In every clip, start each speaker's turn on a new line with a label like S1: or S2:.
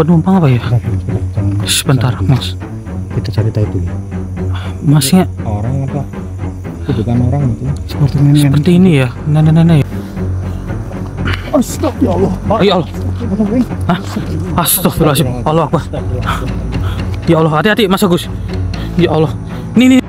S1: Penumpang apa ya? Sebentar, Mas.
S2: Kita cari tahu dulu.
S1: Masnya
S2: Orang apa? Itu bukan orang itu.
S1: seperti ini ya, nenek-nenek.
S2: Astagfirullah.
S1: Oh, ya Allah. Hah? Astagfirullahaladzim. Allah Akbar. Ya Allah, hati-hati Mas Agus. Ya Allah. Nih.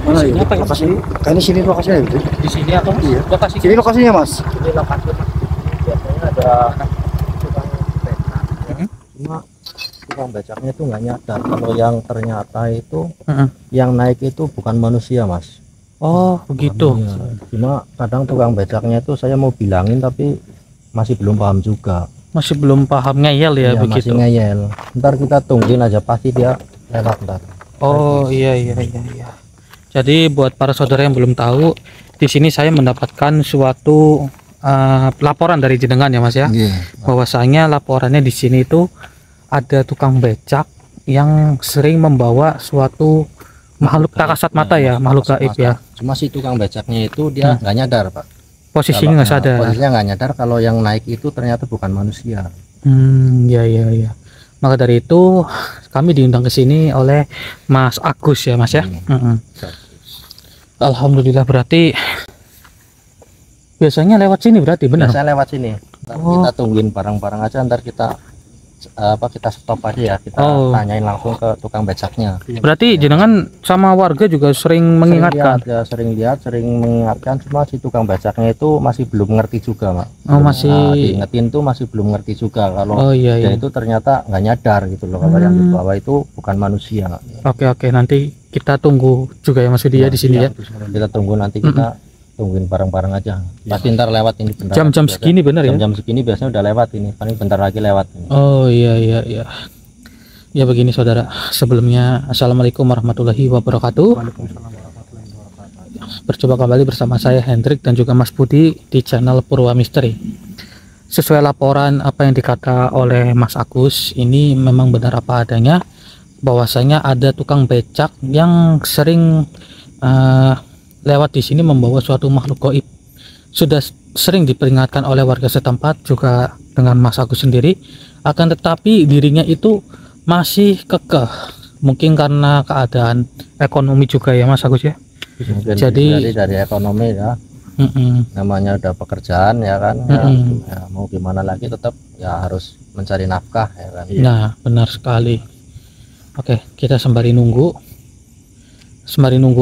S2: Mana
S1: Sini
S2: ya?
S1: apa ya?
S2: Lokasi? Kayaknya sini lokasinya itu.
S1: Di sini atau
S2: Iya.
S1: lokasi?
S2: Sini lokasinya, Mas.
S3: Ini lokasi biasanya ada tukang becak. Cuma tukang becaknya itu nggak nyadar kalau yang ternyata itu yang naik itu bukan manusia, Mas.
S1: Oh, begitu.
S3: Iya. Cuma kadang tukang becaknya itu saya mau bilangin tapi masih belum paham juga.
S1: Masih belum paham, ngeyel ya,
S3: Iya,
S1: begitu.
S3: masih ngeyel. Ntar kita tungguin aja, pasti dia lewat ntar.
S1: Oh, iya. Jadi buat para saudara yang belum tahu, di sini saya mendapatkan suatu laporan dari jenengan ya, Mas ya.
S3: Iya.
S1: Bahwasanya laporannya di sini itu ada tukang becak yang sering membawa suatu makhluk tak kasat mata ya, makhluk gaib ya.
S3: Cuma si tukang becaknya itu dia nggak nyadar, Pak.
S1: Posisinya nggak sadar.
S3: Posisinya nggak nyadar kalau yang naik itu ternyata bukan manusia.
S1: Ya. Maka dari itu kami diundang ke sini oleh Mas Agus ya, Mas ya. Alhamdulillah, berarti biasanya lewat sini berarti benar.
S3: Saya lewat sini. Ntar kita tungguin barang-barang aja, ntar kita kita stop aja ya, kita tanyain langsung ke tukang becaknya.
S1: Berarti jenengan sama warga juga sering mengingatkan.
S3: Sering lihat, sering mengingatkan, cuma si tukang becaknya itu masih belum ngerti juga, Mak.
S1: Masih
S3: diingetin tuh masih belum ngerti juga kalau
S1: iya.
S3: dia itu ternyata nggak nyadar gitu loh, kalau yang dibawa itu bukan manusia, Mak.
S1: Oke, nanti kita tunggu juga ya Mas Widya di sini ya.
S3: Kita tunggu, nanti kita tungguin barang-barang aja. Pasti ntar lewat ini bentar.
S1: Jam-jam segini bener ya?
S3: Jam-jam segini biasanya udah lewat ini. Paling bentar lagi lewat ini.
S1: Oh iya. Ya begini saudara, sebelumnya Assalamualaikum warahmatullahi wabarakatuh. Berjumpa kembali bersama saya Hendrik dan juga Mas Budi di channel Purwa Misteri. Sesuai laporan apa yang dikata oleh Mas Agus, ini memang benar apa adanya, bahwasanya ada tukang becak yang sering lewat di sini membawa suatu makhluk gaib. Sudah sering diperingatkan oleh warga setempat juga dengan Mas Agus sendiri, akan tetapi dirinya itu masih kekeh. Mungkin karena keadaan ekonomi juga ya Mas Agus ya.
S3: Mungkin
S1: Jadi
S3: dari ekonomi ya. Namanya udah pekerjaan ya kan. Ya, mau gimana lagi tetap ya harus mencari nafkah ya kan.
S1: Nah, benar sekali. Oke, kita sembari nunggu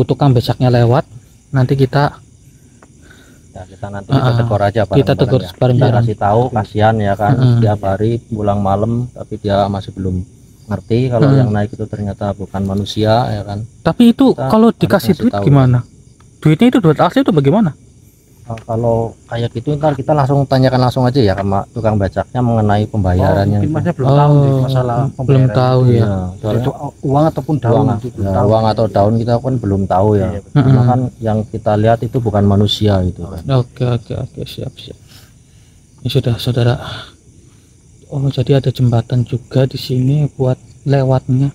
S1: tukang becaknya lewat. Nanti kita
S3: tegur aja, Pak.
S1: Kita tegur bareng-bareng.
S3: Kasih tahu, kasihan ya kan, setiap hari pulang malam tapi dia masih belum ngerti kalau yang naik itu ternyata bukan manusia ya kan.
S1: Tapi itu kalau dikasih duit gimana? Duitnya itu duit asli itu bagaimana?
S3: Kalau kayak gitu ntar kita langsung tanyakan langsung aja ya sama tukang becaknya mengenai pembayarannya.
S2: Belum tahu masalah
S1: belum tahu ya.
S2: Itu uang ataupun daun.
S3: Uang atau daun kita kan belum tahu ya. Cuma kan yang kita lihat itu bukan manusia gitu kan.
S1: Oke, siap. Ini sudah saudara. Oh, jadi ada jembatan juga di sini buat lewatnya.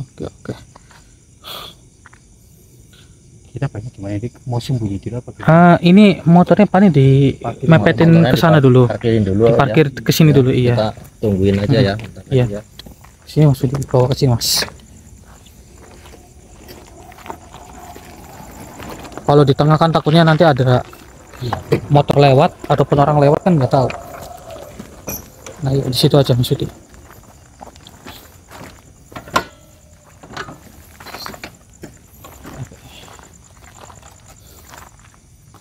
S1: Oke.
S2: Kita banyak gimana ini, mau sembunyi dulu apa?
S1: Ini motornya paling di mepetin ke sana dulu.
S3: Parkirin dulu.
S1: Diparkir ke sini dulu, iya.
S3: Kita tungguin aja ya.
S1: Iya. Sini Mas, dibawa ke sini Mas. Kalau di tengah kan takutnya nanti ada motor lewat ataupun orang lewat kan nggak tahu. Nah, di situ aja Mas Yudi.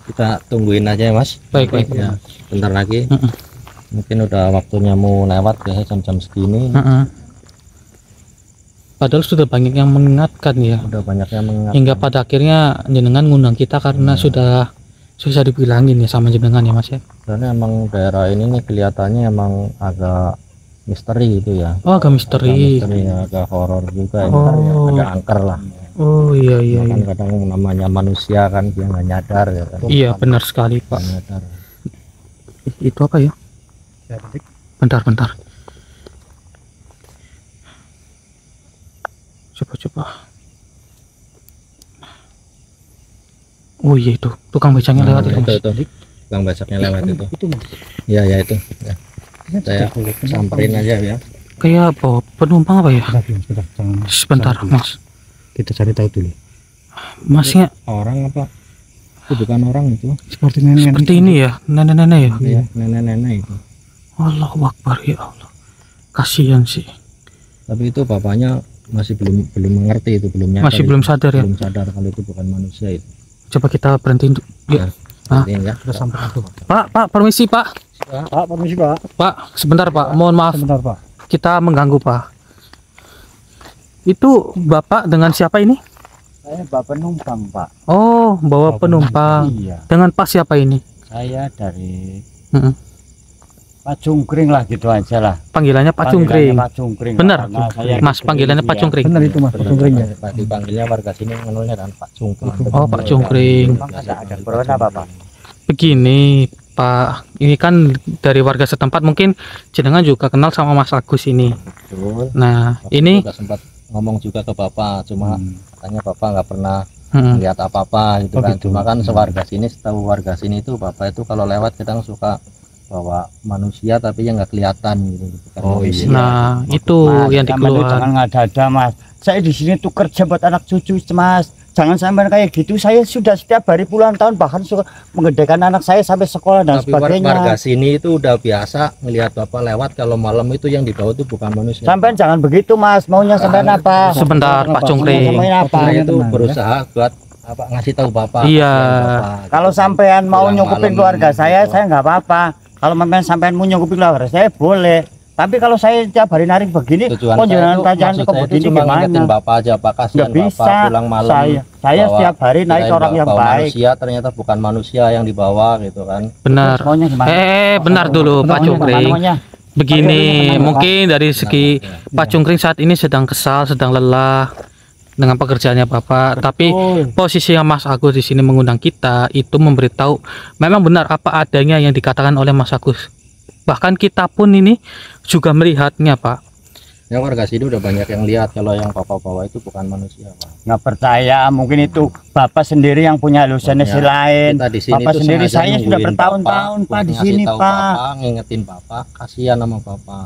S3: Kita tungguin aja ya Mas.
S1: Baik.
S3: Ya, bentar lagi. Mungkin udah waktunya mau lewat biasanya jam-jam segini.
S1: Padahal sudah banyak yang mengingatkan ya.
S3: Udah banyak yang mengingatkan.
S1: Hingga pada akhirnya jenengan ngundang kita karena sudah susah dibilangin ya sama jenengan ya Mas ya.
S3: Karena emang daerah ini nih kelihatannya emang agak misteri gitu ya.
S1: Oh, agak misteri.
S3: Agak horor juga. Ini ada angker lah.
S1: Oh iya.
S3: Kadang namanya manusia kan dia nggak nyadar ya kan.
S1: Iya benar sekali Pak.
S3: Nyadar.
S1: Itu apa ya? Bentar. Coba. Oh iya itu tukang becaknya lewat itu, Mas.
S3: itu tukang becaknya lewat itu.
S2: Itu Mas.
S3: Ya itu. Ya. Saya samperin aja ya.
S1: Kayak apa? Penumpang apa ya?
S2: Sebentar, jangan.
S1: Sebentar, Mas.
S2: Kita cari tahu dulu.
S1: Masnya
S3: Orang apa? Itu bukan orang itu.
S2: Seperti nenek.
S1: seperti ini ya, nenek-nenek ya.
S3: Iya, nenek-nenek itu.
S1: Allahu Akbar ya Allah. Kasihan sih.
S3: Tapi itu bapaknya masih belum mengerti itu, belum nyadar.
S1: Masih
S3: itu.
S1: belum sadar ya.
S3: Belum sadar kalau itu bukan manusia itu.
S1: Coba kita berhentiin dulu. Yuk. Ah.
S3: Ini ya.
S2: Kita sampai itu.
S1: Pak, permisi Pak.
S2: Pak, permisi Pak.
S1: Pak, sebentar Pak. Mohon maaf
S2: Sebentar Pak.
S1: kita mengganggu Pak. Itu Bapak dengan siapa ini?
S4: Saya bawa penumpang, Pak.
S1: Oh, bawa penumpang.
S4: Iya,
S1: Dengan Pak siapa ini?
S4: saya dari
S1: Mm-mm.
S4: Pak Cungkring lah, gitu aja lah.
S1: Panggilannya Pak Cungkring.
S4: Panggilannya Pak Cungkring.
S1: Benar,
S4: Karena saya
S1: Mas, panggilannya Pak Cungkring.
S2: Benar itu Mas, Pak Cungkring ya.
S3: Pak dipanggilnya warga sini mengenalnya kan Pak Cungkring.
S1: Oh, Pak Cungkring.
S4: Memang ada keperluan apa, Pak?
S1: Begini Pak, ini kan dari warga setempat, mungkin jenengan juga kenal sama Mas Agus ini.
S3: Betul.
S1: Nah,
S3: Waktu
S1: ini
S3: itu udah sempat ngomong juga ke Bapak, cuma katanya Bapak nggak pernah
S1: mm,
S3: lihat apa-apa gitu
S2: Oh,
S3: kan.
S2: gitu.
S3: Cuma kan sewarga sini, setahu warga sini itu Bapak itu kalau lewat kadang suka bawa manusia tapi yang nggak kelihatan gitu. Bukan
S4: Oh,
S3: manusia.
S1: nah itu
S4: Mas,
S1: yang
S4: sama lu jangan
S1: dikeluarkan.
S4: ngada-ada, Mas. Saya di sini tuh kerja buat anak cucu, Mas. Jangan sampai kayak gitu. Saya sudah setiap hari puluhan tahun bahkan suka menggedekan anak saya sampai sekolah dan
S3: Tapi warga
S4: sebagainya.
S3: sini itu udah biasa ngelihat Bapak lewat kalau malam itu yang dibawa itu bukan manusia.
S4: Sampai jangan begitu, Mas. Maunya sampai apa?
S1: Sebentar Pak Cungkring.
S4: Sampai apa?
S3: Saya itu berusaha buat apa ngasih tahu Bapak.
S1: Iya.
S3: Bapak,
S4: Kalau
S3: gitu.
S4: sampean mau
S3: Pulang
S4: nyukupin
S3: malam
S4: keluarga
S3: gitu.
S4: saya nggak apa-apa. Kalau sampean mau nyukupin keluarga saya boleh. Tapi kalau saya tiap hari narik begini,
S3: Tujuan
S4: kok
S3: saya
S4: jangan
S3: itu,
S4: kerajaan
S3: maksud
S4: kok
S3: saya itu
S4: begini
S3: cuma ngingetin
S4: gimana?
S3: Bapak aja, Pak, kasihan
S4: Nggak bisa.
S3: Bapak pulang malam.
S4: Saya
S3: bawa-
S4: setiap hari naik
S3: kirain
S4: orang yang
S3: bawa
S4: baik.
S3: manusia, ternyata bukan manusia yang dibawa gitu kan.
S1: Benar.
S4: Terus maunya gimana?
S1: Benar dulu Pak Cungkring.
S4: Maunya.
S1: Begini,
S4: Bagaimana, Pak?
S1: mungkin dari segi
S3: Nah,
S1: Pak Cungkring saat ini sedang kesal, sedang lelah dengan pekerjaannya Bapak. Tapi posisi yang Mas Agus di sini mengundang kita itu memberitahu memang benar apa adanya yang dikatakan oleh Mas Agus. Bahkan kita pun ini juga melihatnya Pak.
S3: ya warga sini udah banyak yang lihat kalau yang Bapak bawa itu bukan manusia, Pak.
S4: Nggak percaya, mungkin itu Bapak sendiri yang punya halusinasi lain.
S3: Kita di sini
S4: Bapak
S3: tuh
S4: sendiri
S3: sengaja
S4: saya sudah
S3: nungguin
S4: bertahun-tahun,
S3: Bapak,
S4: Pak, di
S3: ngasih
S4: sini,
S3: tahu
S4: Pak.
S3: Bapak, ngingetin Bapak, kasihan sama Bapak.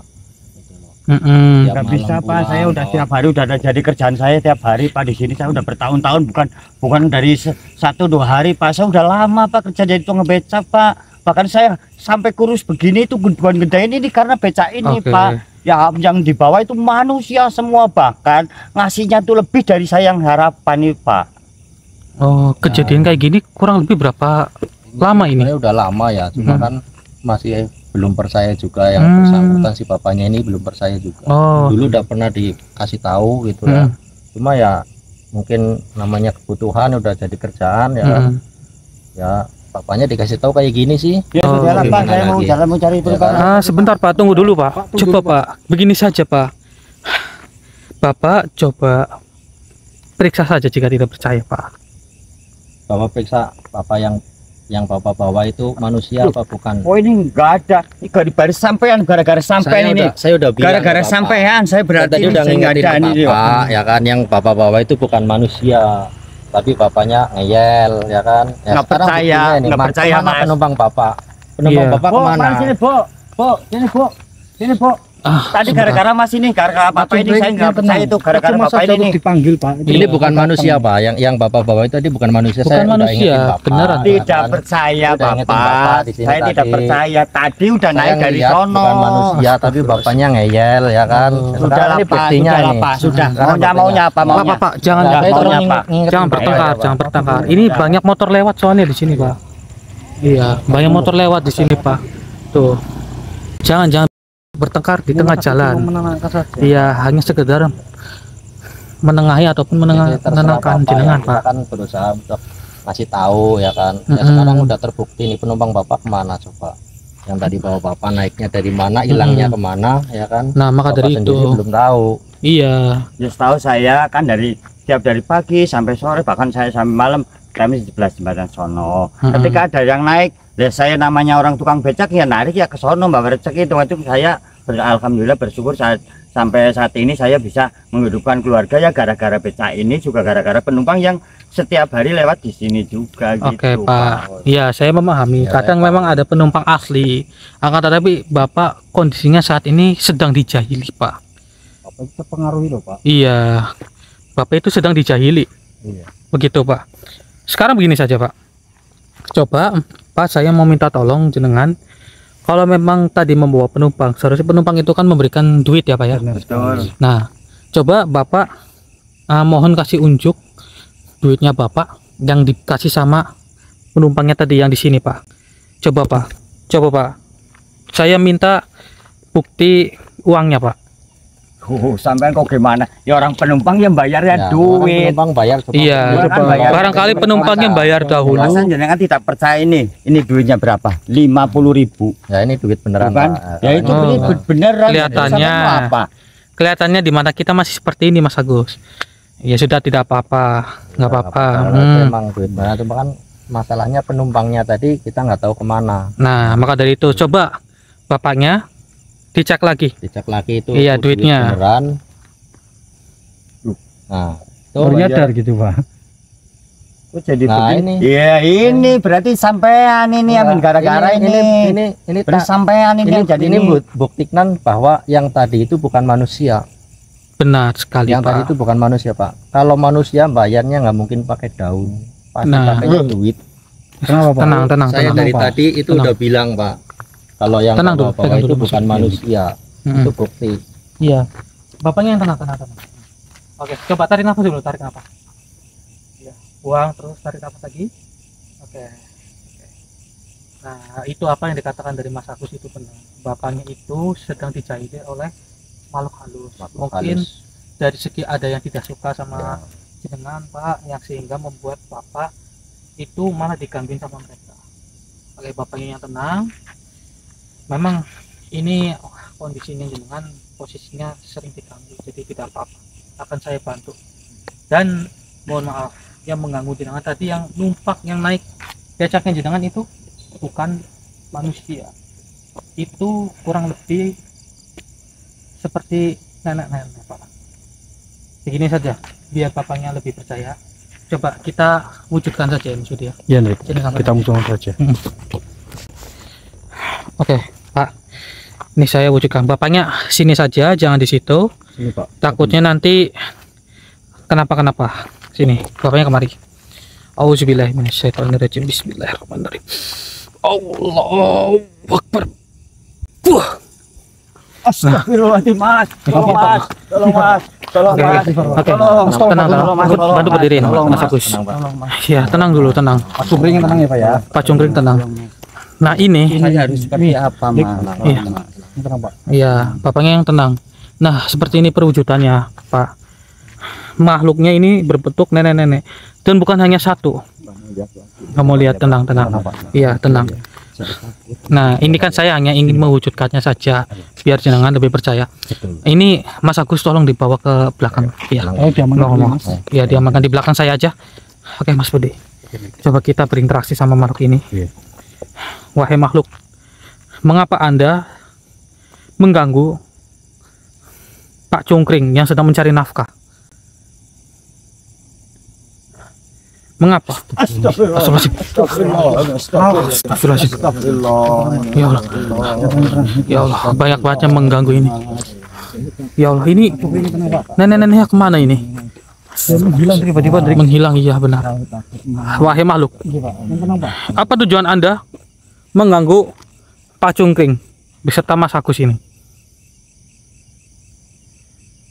S3: Gitu loh.
S1: Mm-mm.
S3: Tiap
S4: Nggak
S3: malam
S4: bisa, Pak,
S3: pulang,
S4: saya udah
S3: bawa-
S4: tiap hari udah ada jadi kerjaan saya tiap hari, Pak, di sini saya udah bertahun-tahun, bukan dari 1-2 hari, Pak. Saya udah lama, Pak, kerja jadi tukang becak, Pak. Bahkan saya sampai kurus begini itu bukan gedein ini karena becak ini,
S1: Oke.
S4: Pak. Ya, yang di bawah itu manusia semua, bahkan ngasihnya tuh lebih dari saya yang harapan nih, Pak.
S1: Oh, kejadian kayak gini kurang lebih berapa lama ini?
S3: Sebenarnya udah lama ya, cuma
S1: Hmm.
S3: kan masih belum percaya juga yang
S1: Hmm.
S3: bersangkutan si bapaknya ini belum percaya juga.
S1: Oh,
S3: Dulu udah pernah dikasih tahu gitu ya.
S1: Hmm.
S3: Cuma ya mungkin namanya kebutuhan udah jadi kerjaan ya.
S1: mm-mm.
S3: Ya bapaknya dikasih tahu kayak gini sih.
S4: Ya,
S1: Oh,
S4: sudah lah, Pak,
S3: gimana
S4: saya mau
S3: lagi?
S4: jalan mau cari itu,
S3: Ya,
S4: Pak.
S3: kan?
S1: Sebentar Pak, tunggu dulu Pak. Coba Pak, begini saja Pak. Bapak coba periksa saja jika tidak percaya Pak.
S3: Bapak periksa bapak yang bapak bawa itu manusia apa bukan?
S4: Oh, ini enggak ada. Ini baris sampean gara-gara sampean ini.
S3: Saya udah bilang
S4: Gara-gara
S3: ke Bapak.
S4: sampean saya
S3: Saya
S4: berarti
S3: tadi
S4: ini
S3: udah
S4: saya nggak
S3: ngingetin
S4: ada
S3: ke
S4: ini.
S3: Bapak, ya kan yang bapak bawa itu bukan manusia. Tapi bapaknya ngeyel ya kan. Ya,
S4: Nggak
S3: sekarang
S4: percaya,
S3: buktinya ini,
S4: nggak percaya,
S3: kemana
S4: Mas.
S3: penumpang bapak? Penumpang
S1: Iya.
S3: bapak
S4: Bu,
S3: kemana?
S4: mari sini, Bu. Bu, sini, Bu. Sini, Bu. Tadi
S1: sebentar.
S4: gara-gara Mas ini, gara-gara Bapak ini saya nggak percaya itu gara-gara Bapak ini.
S2: dipanggil Pak.
S3: Ini bukan manusia Pak, yang bapak bawa itu tadi bukan manusia.
S1: Bukan
S3: Saya udah
S1: manusia,
S3: ingetin Bapak,
S1: beneran.
S3: ya
S4: Tidak
S3: kan?
S4: percaya,
S3: Udah ingetin Bapak
S4: Bapak.
S3: di sini
S4: Saya tidak
S3: tadi.
S4: percaya. Tadi udah
S3: Saya
S4: naik dari
S3: ngeliat
S4: sono.
S3: bukan manusia tapi bapaknya ngeyel ya kan.
S4: Sudah
S3: Sekarang
S4: lah,
S3: ini
S4: Pak.
S3: buktinya
S4: Sudah lah,
S3: ini.
S4: Pak. Sudah.
S3: Sekarang
S4: Maunya apa?
S1: Pak,
S4: Maunya.
S1: Pak, jangan
S4: Nah,
S3: Saya
S4: maunya
S3: tolong
S4: apa?
S3: ngingetin
S1: jangan
S3: Bapak
S1: bertengkar,
S3: ya,
S1: jangan
S3: Pak.
S1: bertengkar. Ini banyak motor lewat soalnya di sini, Pak. Iya, banyak motor lewat di sini, Pak. Tuh. Jangan bertengkar di tengah jalan. Iya, hanya sekedar menengahi ataupun
S3: Jadi terserah
S1: menenangkan
S3: Bapak,
S1: jenengan,
S3: ya. Kita
S1: Pak.
S3: kan berusaha untuk ngasih tahu ya kan. Ya
S1: Mm-mm.
S3: sekarang udah terbukti nih penumpang Bapak kemana coba. Yang tadi bawa Bapak naiknya dari mana, hilangnya kemana ya kan.
S1: Nah, maka
S3: Bapak
S1: dari
S3: sendiri
S1: itu,
S3: belum tahu.
S1: iya.
S4: Ya setahu saya kan tiap dari pagi sampai sore bahkan saya sampai malam kami di sebelah jembatan sono. Ketika ada yang naik, ya saya namanya orang tukang becak ya narik ya ke sono Mbak Recek itu saya alhamdulillah bersyukur sampai saat ini saya bisa menghidupkan keluarga ya gara-gara becak ini juga gara-gara penumpang yang setiap hari lewat di sini juga
S1: Oke
S4: gitu
S1: Pak, iya saya memahami.
S3: Ya,
S1: Kadang
S3: Pak.
S1: memang ada penumpang asli, akan tetapi Bapak kondisinya saat ini sedang dijahili Pak.
S2: Apa itu terpengaruhi loh Pak?
S1: Iya, Bapak itu sedang dijahili.
S3: Iya.
S1: Begitu Pak. Sekarang begini saja Pak. Coba Pak, saya mau minta tolong jenengan. Kalau memang tadi membawa penumpang, seharusnya penumpang itu kan memberikan duit ya Pak ya.
S4: betul.
S1: Nah, coba Bapak mohon kasih unjuk duitnya Bapak yang dikasih sama penumpangnya tadi yang di sini Pak. Coba Pak. Saya minta bukti uangnya Pak.
S4: Sampai kok gimana? Ya orang penumpang yang bayar ya,
S3: Ya,
S4: duit.
S3: Penumpang bayar coba.
S1: Iya,
S4: Kan bayar.
S1: barangkali penumpangnya bayar dahulu.
S4: Masa jenengan tidak percaya ini duitnya berapa? 50.000.
S3: Ya ini duit beneran
S4: Bukan?
S3: Pak.
S4: Ya itu
S1: Oh.
S4: duit beneran.
S1: Kelihatannya.
S4: Sama apa?
S1: Kelihatannya di mata kita masih seperti ini Mas Agus. Ya sudah, tidak apa-apa, nggak apa-apa.
S3: Memang duit beneran, cuma kan masalahnya penumpangnya tadi kita nggak tahu kemana.
S1: Nah, maka dari itu coba Bapaknya dicek lagi.
S3: Dicek lagi itu.
S1: Iya,
S3: duit
S1: duitnya.
S3: beneran. Nah,
S2: Baru nyadar gitu Pak.
S4: Oh, jadi
S3: Nah,
S4: begini.
S3: ini.
S4: Iya, ini berarti sampean ini
S3: Ya,
S4: amin gara-gara ini. Berarti sampean ini yang jadi
S3: ini
S4: ini.
S3: buktikan bahwa yang tadi itu bukan manusia.
S1: Benar sekali
S3: Yang tadi
S1: Pak.
S3: itu bukan manusia Pak. Kalau manusia bayarnya nggak mungkin pakai daun, pasti
S1: Nah.
S3: pakainya duit.
S2: Kenapa Pak?
S1: Tenang.
S3: Saya dari
S2: Pak.
S3: tadi itu
S1: Tenang.
S3: udah bilang Pak, kalau yang
S1: Tenang dulu,
S3: bawa
S1: pegang
S3: itu
S1: dulu,
S3: bukan
S1: Mas.
S3: manusia,
S1: Mm-mm.
S3: itu bukti.
S1: Iya. Bapaknya yang tenang. Oke, coba tarik nafas dulu, tarik nafas. Iya, buang terus, tarik nafas lagi. Oke. Nah, itu apa yang dikatakan dari Mas Agus itu benar. Bapaknya itu sedang dijahili oleh makhluk halus.
S3: Makhluk
S1: Mungkin
S3: halus.
S1: dari segi ada yang tidak suka sama
S3: Ya.
S1: jenengan Pak, yang sehingga membuat Bapak itu malah digangguin sama mereka. Oke, Bapaknya yang tenang. Memang ini kondisinya jenengan posisinya sering diganggu, jadi tidak apa-apa, akan saya bantu. Dan mohon maaf yang mengganggu jenengan tadi, yang numpak yang naik becaknya jenengan itu bukan manusia, itu kurang lebih seperti nenek-nenek Pak. Begini saja biar Bapaknya lebih percaya, coba kita wujudkan saja Mas Budi ya.
S2: Iya Nek.
S1: Sini kamera.
S2: Kita musnahkan saja.
S1: Oke Pak, ini saya wujudkan. Bapaknya sini saja, jangan di situ.
S2: Sini Pak.
S1: Takutnya nanti kenapa-kenapa. Sini, Bapaknya kemari. Auzubillahiminasyaitonirrajim. Bismillahirrahmanirrahim. Allahu Akbar. Wah.
S4: Astagfirullahaladzim, Mas. Tolong, Mas. Tolong, Mas. Tolong,
S1: Oke,
S4: Mas.
S1: oke.
S4: Tolong,
S1: Tenang.
S4: tolong, Mas. Tolong,
S1: Bantu
S4: Mas.
S1: berdiriin,
S4: Tolong,
S1: Mas Agus.
S3: Tenang, Pak.
S1: Ya, tenang dulu, tenang.
S2: Pak Sumringin tenang ya Pak ya.
S1: Pak Cungkring tenang. Nah, ini
S4: Saya harus seperti apa, Mas?
S1: Iya.
S2: Tenang Pak.
S1: iya, Bapaknya yang tenang. Nah, seperti ini perwujudannya, Pak. Makhluknya ini berbentuk nenek-nenek dan bukan hanya satu. Kamu lihat, tenang. Iya, tenang. Nah, ini kan saya hanya ingin mewujudkannya saja biar jenengan lebih percaya. Ini Mas Agus tolong dibawa ke belakang. Iya.
S2: Oh, diamankan dulu,
S1: Ngomong.
S2: Mas.
S1: Iya, diamankan di belakang saya aja. Oke, Mas Budi. Coba kita berinteraksi sama makhluk ini.
S2: Iya.
S1: Wahai makhluk, mengapa Anda mengganggu Pak Cungkring yang sedang mencari nafkah? Mengapa? Astagfirullahaladzim. Astagfirullahaladzim. Ya Allah. Ya Allah, banyak banget yang mengganggu ini. Ya Allah, ini nenek-neneknya kemana ini?
S2: Menghilang tiba-tiba dari
S1: Menghilang, iya benar. Wahai makhluk, apa tujuan Anda mengganggu Pak Cungkring beserta Mas Agus ini?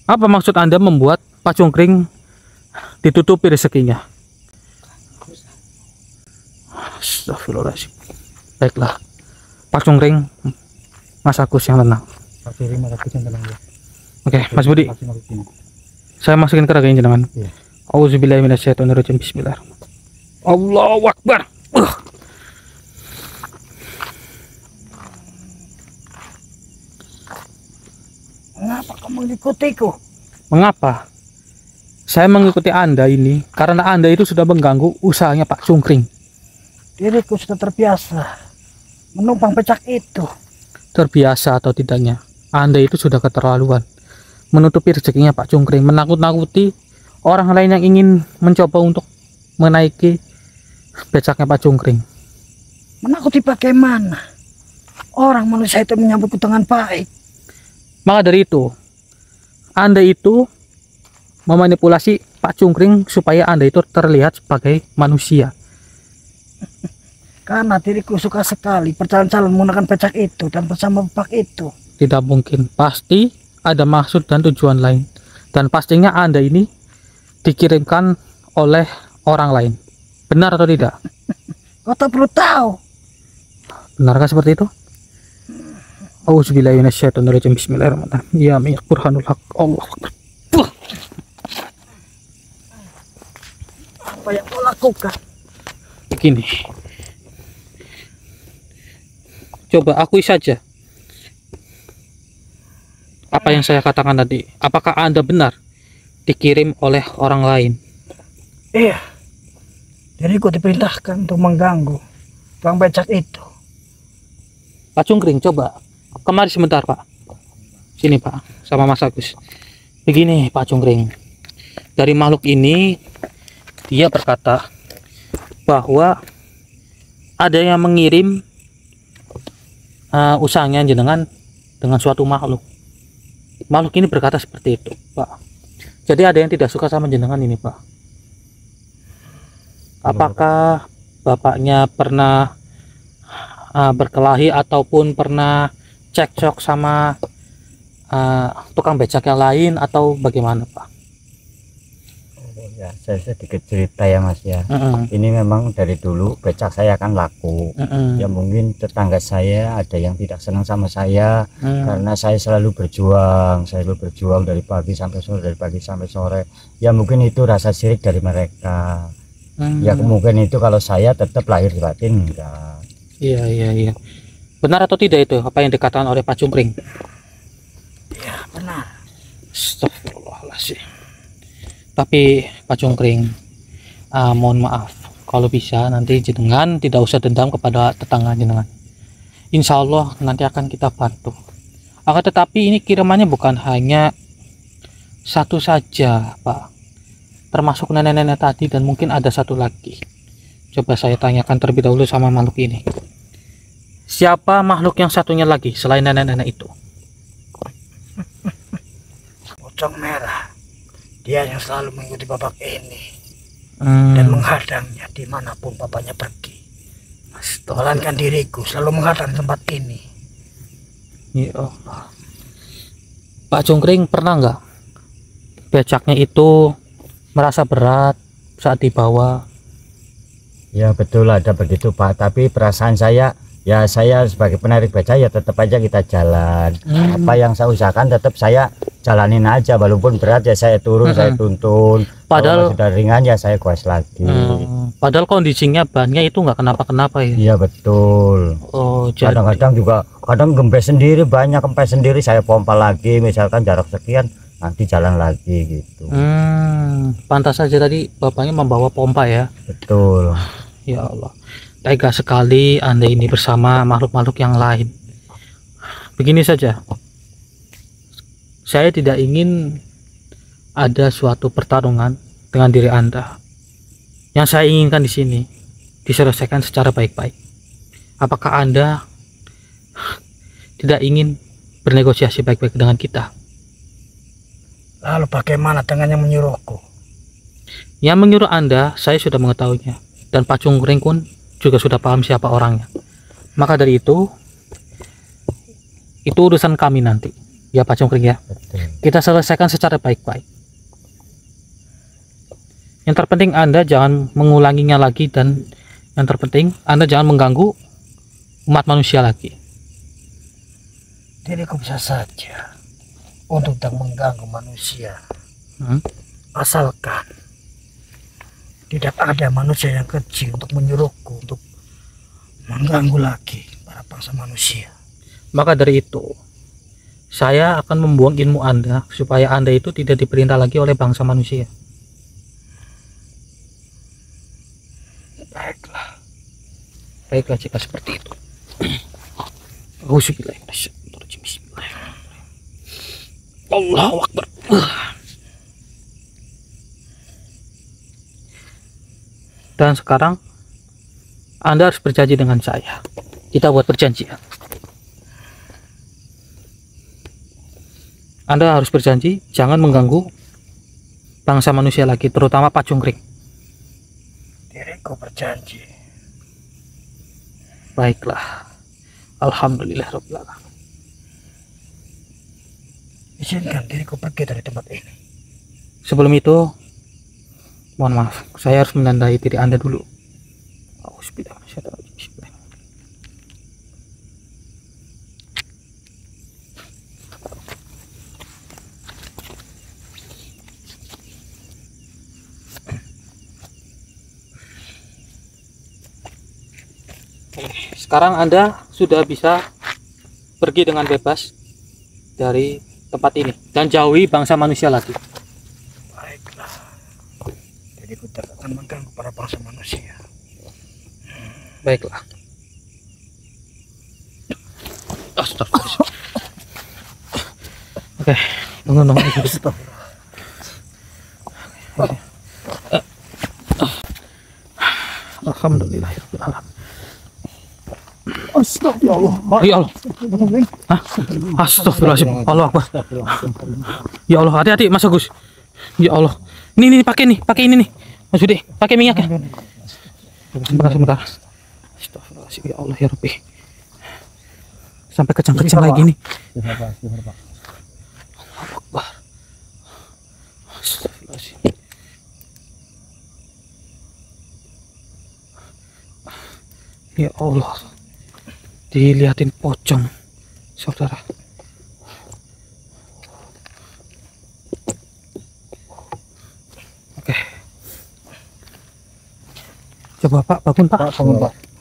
S1: Apa maksud Anda membuat Pak Cungkring ditutupi rezekinya? Astagfirullahaladzim. Baiklah, Pak Cungkring, Mas Agus yang tenang. Oke, Mas Budi, saya masukin ke rekening jenengan.
S2: Iya.
S1: Auzubillahiminasyaitonirrajim. Bismillahirrahmanirrahim. Allahu Akbar.
S4: Kenapa kamu mengikutiku?
S1: Mengapa? Saya mengikuti Anda ini karena Anda itu sudah mengganggu usahanya Pak Cungkring.
S4: Diriku sudah terbiasa menumpang becak itu.
S1: Terbiasa atau tidaknya, Anda itu sudah keterlaluan menutupi rezekinya Pak Cungkring, menakut-nakuti orang lain yang ingin mencoba untuk menaiki becaknya Pak Cungkring?
S5: Menakuti bagaimana? Orang manusia itu menyambutku dengan baik.
S1: Maka dari itu, Anda itu memanipulasi Pak Cungkring supaya Anda itu terlihat sebagai manusia.
S5: Karena diriku suka sekali berjalan-jalan menggunakan becak itu dan bersama bapak itu.
S1: Tidak mungkin, pasti ada maksud dan tujuan lain. Dan pastinya Anda ini dikirimkan oleh orang lain. Benar atau tidak?
S5: Kau tak perlu tahu.
S1: Benarkah seperti itu? Auzubillahi minasyaitonirrajim. Bismillahirrahmanirrahim. Ya min Qur'anul haq. Allahu akbar.
S5: Apa yang kau lakukan?
S1: Begini. Coba akui saja apa yang saya katakan tadi. Apakah Anda benar dikirim oleh orang lain?
S5: Iya. Diriku diperintahkan untuk mengganggu tukang becak itu.
S1: Pak Cungkring, coba kemari sebentar, Pak. Sini, Pak, sama Mas Agus. Begini, Pak Cungkring. Dari makhluk ini, dia berkata bahwa ada yang mengirim usahanya jenengan dengan suatu makhluk. Makhluk ini berkata seperti itu, Pak. Jadi ada yang tidak suka sama jenengan ini, Pak. Apakah bapaknya pernah berkelahi ataupun pernah cekcok sama tukang becak yang lain atau bagaimana, Pak?
S4: Ya, saya sedikit cerita ya Mas ya. Ini memang dari dulu becak saya kan laku. Ya mungkin tetangga saya ada yang tidak senang sama saya karena saya selalu berjuang dari pagi sampai sore, dari pagi sampai sore. Ya mungkin itu rasa sirik dari mereka. Ya kemungkinan itu kalau saya tetap lahir batin enggak.
S1: Iya. Benar atau tidak itu apa yang dikatakan oleh Pak Cungkring?
S5: Ya, benar.
S1: Astagfirullahaladzim. Tapi Pak Cungkring, mohon maaf kalau bisa nanti jenengan tidak usah dendam kepada tetangga jenengan. Insya Allah nanti akan kita bantu. Akan tetapi ini kirimannya bukan hanya satu saja, Pak, termasuk nenek-nenek tadi dan mungkin ada satu lagi. Coba saya tanyakan terlebih dahulu sama makhluk ini. Siapa makhluk yang satunya lagi selain nenek-nenek itu?
S5: Pocong merah. Dia yang selalu mengikuti bapak ini dan menghadangnya dimanapun bapaknya pergi. Melainkan diriku selalu menghadang tempat ini.
S1: Ya Allah. Pak Cungkring pernah nggak becaknya itu merasa berat saat dibawa?
S4: Ya betul ada begitu Pak, tapi perasaan saya ya saya sebagai penarik becak ya tetap aja kita jalan. Apa yang saya usahakan tetap saya jalanin aja, walaupun berat ya saya turun, saya tuntun.
S1: Padahal
S4: kalau sudah ringan ya saya kuas lagi.
S1: Padahal kondisinya bannya itu nggak kenapa-kenapa ya.
S4: Iya betul.
S1: Oh, jadi
S4: Kadang-kadang juga kadang gempes sendiri, banyak kempes sendiri saya pompa lagi, misalkan jarak sekian nanti jalan lagi gitu.
S1: Pantas saja tadi bapaknya membawa pompa ya.
S4: Betul.
S1: Ya Allah, tega sekali Anda ini bersama makhluk-makhluk yang lain. Begini saja, saya tidak ingin ada suatu pertarungan dengan diri Anda. Yang saya inginkan di sini diselesaikan secara baik-baik. Apakah Anda tidak ingin bernegosiasi baik-baik dengan kita?
S5: Lalu bagaimana dengan yang menyuruhku?
S1: Yang menyuruh Anda, saya sudah mengetahuinya. Dan Pak Cungkring pun juga sudah paham siapa orangnya. Maka dari itu urusan kami nanti. Ya Pak Cungkring ya.
S4: Betul.
S1: Kita selesaikan secara baik-baik. Yang terpenting Anda jangan mengulanginya lagi, dan yang terpenting Anda jangan mengganggu umat manusia lagi.
S5: Diriku bisa saja untuk tak mengganggu manusia. Asalkan tidak ada manusia yang kecil untuk menyuruhku untuk mengganggu lagi para bangsa manusia.
S1: Maka dari itu saya akan membuang ilmu Anda supaya Anda itu tidak diperintah lagi oleh bangsa manusia. Baiklah jika seperti itu. Allahu Akbar. Dan sekarang Anda harus berjanji dengan saya. Kita buat perjanjian. Anda harus berjanji jangan mengganggu bangsa manusia lagi, terutama Pak Cungkring.
S5: Diriku berjanji.
S1: Baiklah. Alhamdulillahirabbil alamin.
S5: Izinkan diriku pergi dari tempat ini.
S1: Sebelum itu, mohon maaf, saya harus menandai diri Anda dulu. Bismillah. Sekarang Anda sudah bisa pergi dengan bebas dari tempat ini dan jauhi bangsa manusia lagi.
S5: Baiklah. Jadi aku tidak akan mengganggu para bangsa manusia.
S1: Baiklah. Astagfirullah. Oke, tunggu. Alhamdulillah.
S5: Astagfirullah.
S1: Ya Allah. Hah? Astagfirullahaladzim. Allah Akbar. Ya Allah, hati-hati Mas Agus. Ya Allah. Ini pakai ini nih. Mas Budi, pakai minyak ya. Sebentar. Astagfirullahaladzim. Ya Allah ya Rabbi. Sampai kejang-kejang lagi nih. Allah Akbar. Astagfirullahaladzim. Ya Allah. Dilihatin pocong, saudara. Oke. Coba Pak, bangun Pak.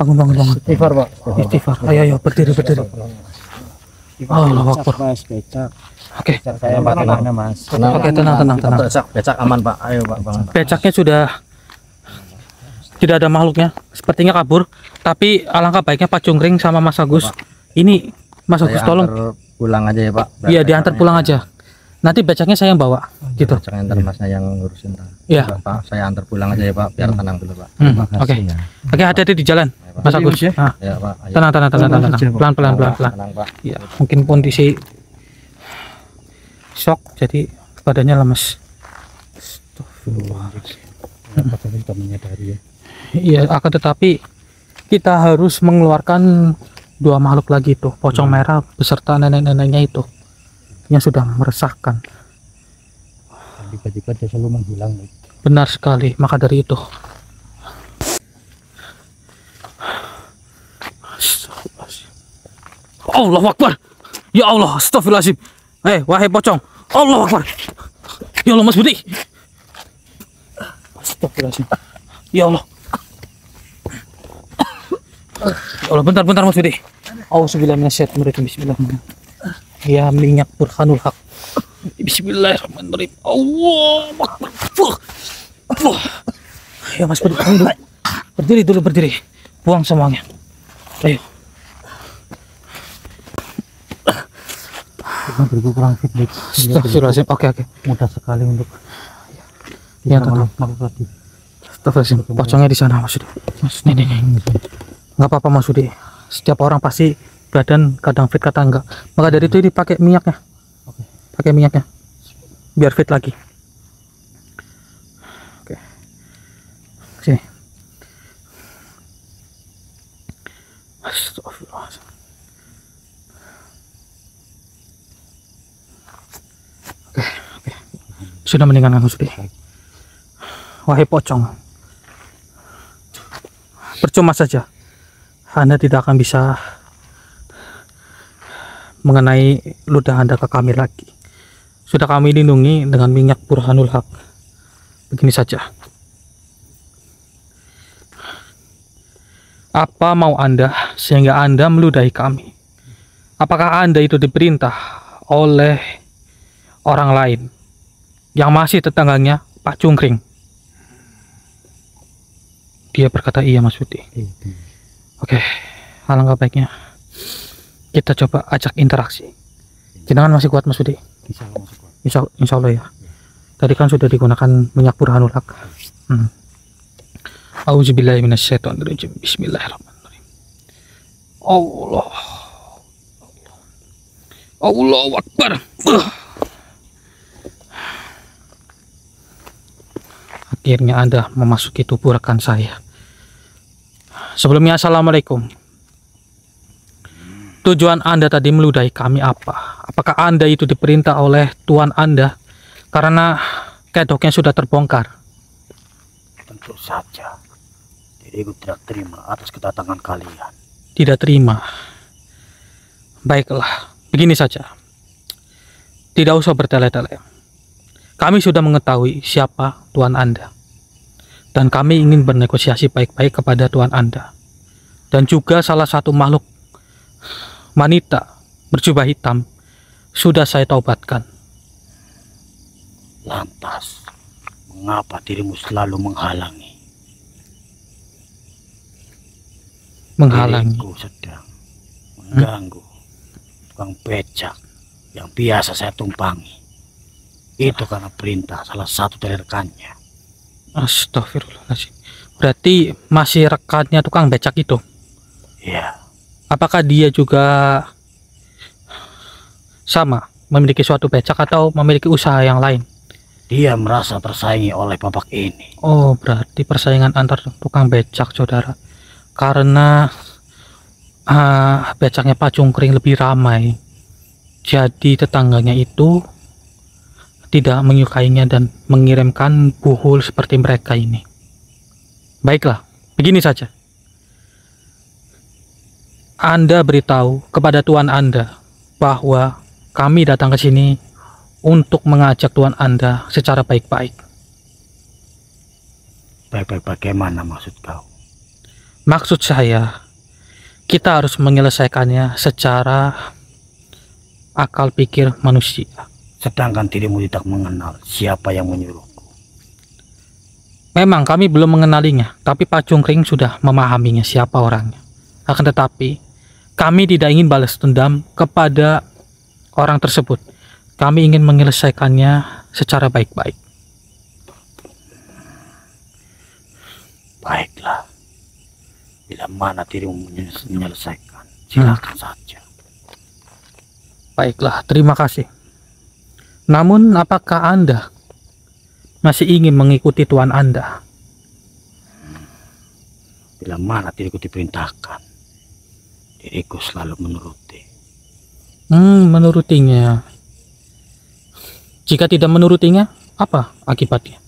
S1: Bangun.
S3: Istighfar, Pak.
S1: Istighfar. Ayo, berdiri. Allahu Akbar.
S2: Mas, becak.
S1: Oke.
S2: Saya bagaimana, Mas?
S1: Oke, tenang.
S3: Becak aman, Pak. Ayo, Pak, bangun.
S1: Becaknya sudah tidak ada makhluknya, sepertinya kabur. Tapi alangkah baiknya Pak Cungkring sama Mas Agus. Ini Mas Agus tolong.
S3: Pulang aja ya, Pak.
S1: Iya, diantar pulang aja. Nanti becaknya saya yang bawa, gitu.
S3: Becaknya antar Masnya yang ngurusin.
S1: Iya.
S3: Pak, saya antar pulang aja ya, Pak, biar tenang dulu, Pak.
S1: Oke, hati-hati di jalan, Mas Agus. Ah,
S3: Ya, Pak. Ayo.
S1: tenang. Pelan.
S3: Tenang, Pak.
S1: Ya, mungkin kondisi shock, jadi badannya lemes.
S2: Apakah kita menyadari ya?
S1: Iya, akan tetapi kita harus mengeluarkan dua makhluk lagi itu, pocong merah beserta nenek-neneknya itu yang sudah meresahkan.
S2: Tiba-tiba dia selalu menghilang.
S1: Benar sekali, maka dari itu Allahu Akbar. Ya Allah, astagfirullahaladzim. Wahai pocong, Allahu Akbar. Ya Allah Mas Budi. Astagfirullahaladzim. Ya Allah. Ya Allah, bentar Mas Budi. Auzubillahi minasyaitonir rajim. Bismillahirrahmanirrahim. Ya minyak burhanul haq. Bismillahirrahmanirrahim. Allahu Akbar. Ya Mas Budi, berdiri. Buang semuanya. Ayo.
S2: Berkurang feedback.
S1: Astagfirullahaladzim. Oke.
S2: Mudah sekali untuk
S1: Ya, tenang. Astagfirullahaladzim. Pocongnya di sana Mas Budi. Mas, nih. Nggak apa-apa Mas Budi. Setiap orang pasti badan kadang fit kadang enggak. Maka dari itu dipakai minyaknya. Pakai minyaknya. Biar fit lagi. Oke. Sini. Astagfirullahaladzim. Oke. Sudah meninggalkan Mas Budi. Wahai pocong, percuma saja. Anda tidak akan bisa mengenai ludah Anda ke kami lagi. Sudah kami lindungi dengan minyak burhanul haq. Begini saja. Apa mau Anda sehingga Anda meludahi kami? Apakah Anda itu diperintah oleh orang lain yang masih tetangganya Pak Cungkring? Dia berkata iya Mas Budi. Oke, alangkah baiknya kita coba ajak interaksi. Jenengan masih kuat Mas Budi? Insya Allah ya. Tadi kan sudah digunakan minyak burhanul haq. Auzubillahi minasyaitonirrajim. Bismillahirrahmanirrahim. Allah. Allahu Akbar. Akhirnya Anda memasuki tubuh rekan saya. Sebelumnya assalamualaikum. Tujuan Anda tadi meludahi kami apa? Apakah Anda itu diperintah oleh Tuan Anda karena kedoknya sudah terbongkar?
S5: Tentu saja. Diriku tidak terima atas kedatangan kalian.
S1: Tidak terima. Baiklah, begini saja. Tidak usah bertele-tele. Kami sudah mengetahui siapa Tuan Anda. Dan kami ingin bernegosiasi baik-baik kepada Tuan Anda. Dan juga salah satu makhluk wanita berjubah hitam sudah saya taubatkan.
S5: Lantas, mengapa dirimu selalu menghalangi?
S1: Menghalangi?
S5: Diriku sedang mengganggu tukang becak yang biasa saya tumpangi. Itu karena perintah salah satu dari rekannya.
S1: Astagfirullahaladzim. Berarti masih rekannya tukang becak itu?
S5: Ya.
S1: Apakah dia juga sama memiliki suatu becak atau memiliki usaha yang lain?
S5: Dia merasa tersaingi oleh babak ini.
S1: Oh, berarti persaingan antar tukang becak, saudara. Karena becaknya Pak Cungkring lebih ramai, jadi tetangganya itu tidak menyukainya dan mengirimkan buhul seperti mereka ini. Baiklah, begini saja. Anda beritahu kepada Tuan Anda bahwa kami datang ke sini untuk mengajak Tuan Anda secara baik-baik.
S5: Baik-baik bagaimana maksud kau?
S1: Maksud saya, kita harus menyelesaikannya secara akal pikir manusia.
S5: Sedangkan dirimu tidak mengenal siapa yang menyuruhku.
S1: Memang kami belum mengenalinya, tapi Pak Cungkring sudah memahaminya siapa orangnya. Akan tetapi, kami tidak ingin balas dendam kepada orang tersebut. Kami ingin menyelesaikannya secara baik-baik.
S5: Baiklah. Bila mana dirimu menyelesaikan, silakan saja.
S1: Baiklah, terima kasih. Namun, apakah Anda masih ingin mengikuti Tuan Anda?
S5: Bila mana diriku diperintahkan, diriku selalu menuruti.
S1: Menurutinya. Jika tidak menurutinya, apa akibatnya?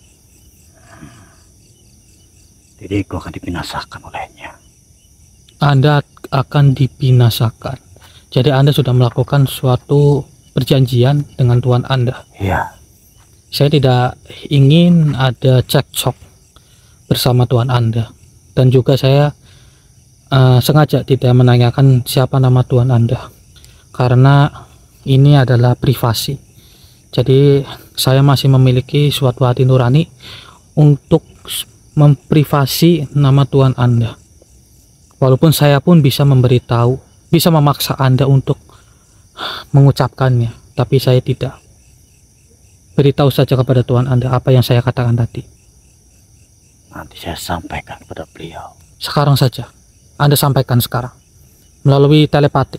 S5: Diriku akan dibinasakan olehnya.
S1: Anda akan dibinasakan. Jadi Anda sudah melakukan suatu perjanjian dengan Tuan Anda.
S5: Iya.
S1: Saya tidak ingin ada cekcok bersama Tuan Anda. Dan juga saya sengaja tidak menanyakan siapa nama Tuan Anda. Karena ini adalah privasi. Jadi saya masih memiliki suatu hati nurani untuk memprivasi nama Tuan Anda. Walaupun saya pun bisa memberitahu, bisa memaksa Anda untuk mengucapkannya, tapi saya tidak. Beritahu saja kepada Tuan Anda apa yang saya katakan tadi.
S5: Nanti saya sampaikan kepada beliau.
S1: Sekarang saja, Anda sampaikan sekarang melalui telepati.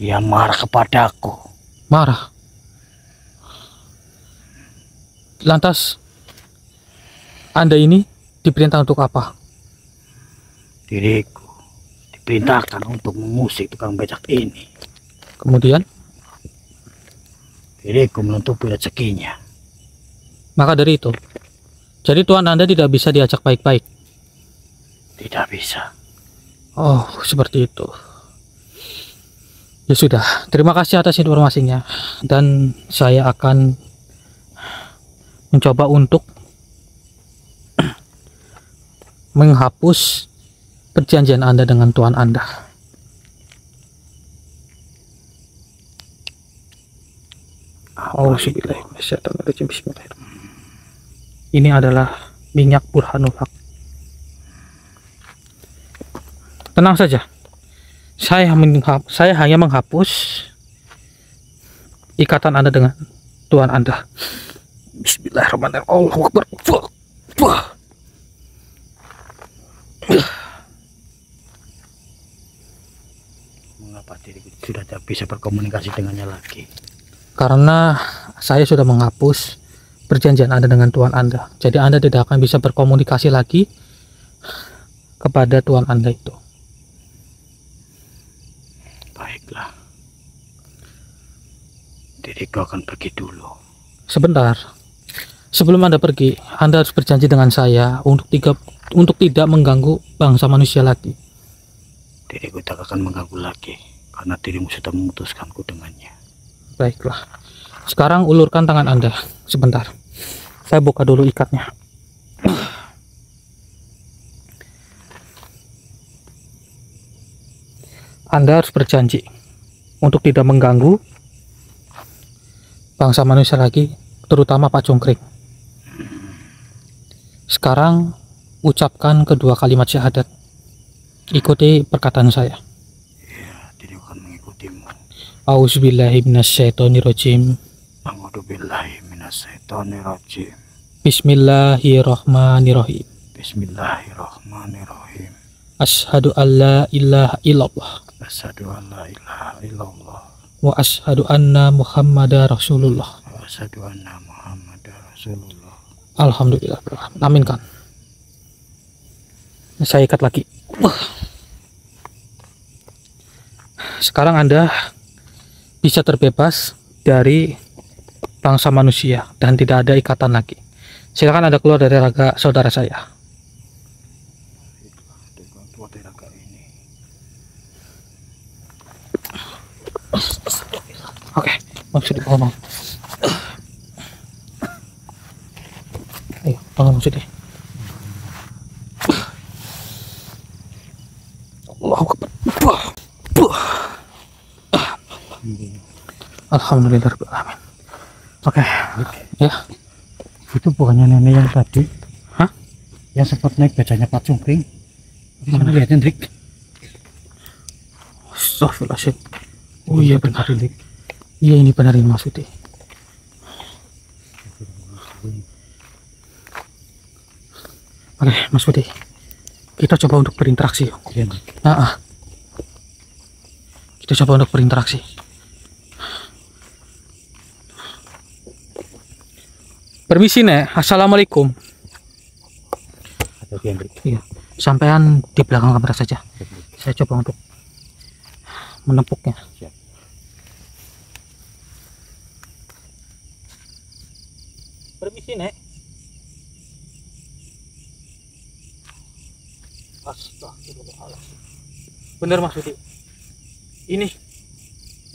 S5: Dia marah kepadaku.
S1: Marah. Lantas Anda ini diperintah untuk apa?
S5: Diriku diperintahkan untuk mengusik tukang becak ini.
S1: Kemudian
S5: Diriku menutupi rezekinya.
S1: maka dari itu, jadi Tuan Anda tidak bisa diajak baik-baik.
S5: Tidak bisa.
S1: Oh, seperti itu. Ya sudah, terima kasih atas informasinya. Dan saya akan mencoba untuk menghapus perjanjian Anda dengan Tuan Anda. Bismillahirrahmanirrahim. Ini adalah minyak Burhanul Haq. Tenang saja. Saya hanya menghapus ikatan Anda dengan Tuan Anda. Bismillahirrahmanirrahim. Allahu Akbar. Wah.
S5: Mengapa diriku sudah tak bisa berkomunikasi dengannya lagi?
S1: Karena saya sudah menghapus perjanjian Anda dengan Tuhan Anda. Jadi Anda tidak akan bisa berkomunikasi lagi kepada Tuhan Anda itu.
S5: Baiklah. Diriku akan pergi dulu.
S1: Sebentar. Sebelum Anda pergi, Anda harus berjanji dengan saya untuk tidak mengganggu bangsa manusia lagi.
S5: Diriku tak akan mengganggu lagi karena dirimu sudah memutuskanku dengannya.
S1: Baiklah. Sekarang ulurkan tangan Anda. Sebentar. Saya buka dulu ikatnya. Anda harus berjanji untuk tidak mengganggu bangsa manusia lagi, terutama Pak Cungkring. Sekarang ucapkan kedua kalimat syahadat. Ikuti perkataan saya.
S5: Ya, diriku akan mengikutimu.
S1: Auzubillahi minasyaitonirrajim.
S5: A'udzubillahi minasyaitonirrajim.
S1: Bismillahirrahmanirrahim.
S5: Bismillahirrahmanirrahim.
S1: Asyhadu alla ilaha illallah
S5: Asyhadu an la ilaha illallah
S1: wa asyhadu anna Muhammadar Rasulullah.
S5: wa asyhadu anna Muhammadar Rasulullah.
S1: Alhamdulillah. Amin kan. Saya ikat lagi. Sekarang Anda bisa terbebas dari bangsa manusia dan tidak ada ikatan lagi. Silakan Anda keluar dari raga saudara saya.
S5: Dengan tua telaga ini.
S1: Oke, maksud ngomong. Ayo, bangun maksudnya. Allahu Akbar. Alhamdulillah. Oke, ya.
S2: Itu bukannya nenek yang tadi?
S1: Hah?
S2: Yang sempat naik becaknya Pak Cungkring? Mana lihat Hendrik?
S1: Astagfirullahaladzim. Oh iya benar. Iya ini benar ini maksudnya. Oke Mas Budi, kita coba untuk berinteraksi. Kita coba untuk berinteraksi. Permisi Nek, assalamualaikum. Iya, sampean di belakang kamera saja. Saya coba untuk menempuknya. Permisi Nek. Astagfirullahaladzim. Bener Mas Budi. Ini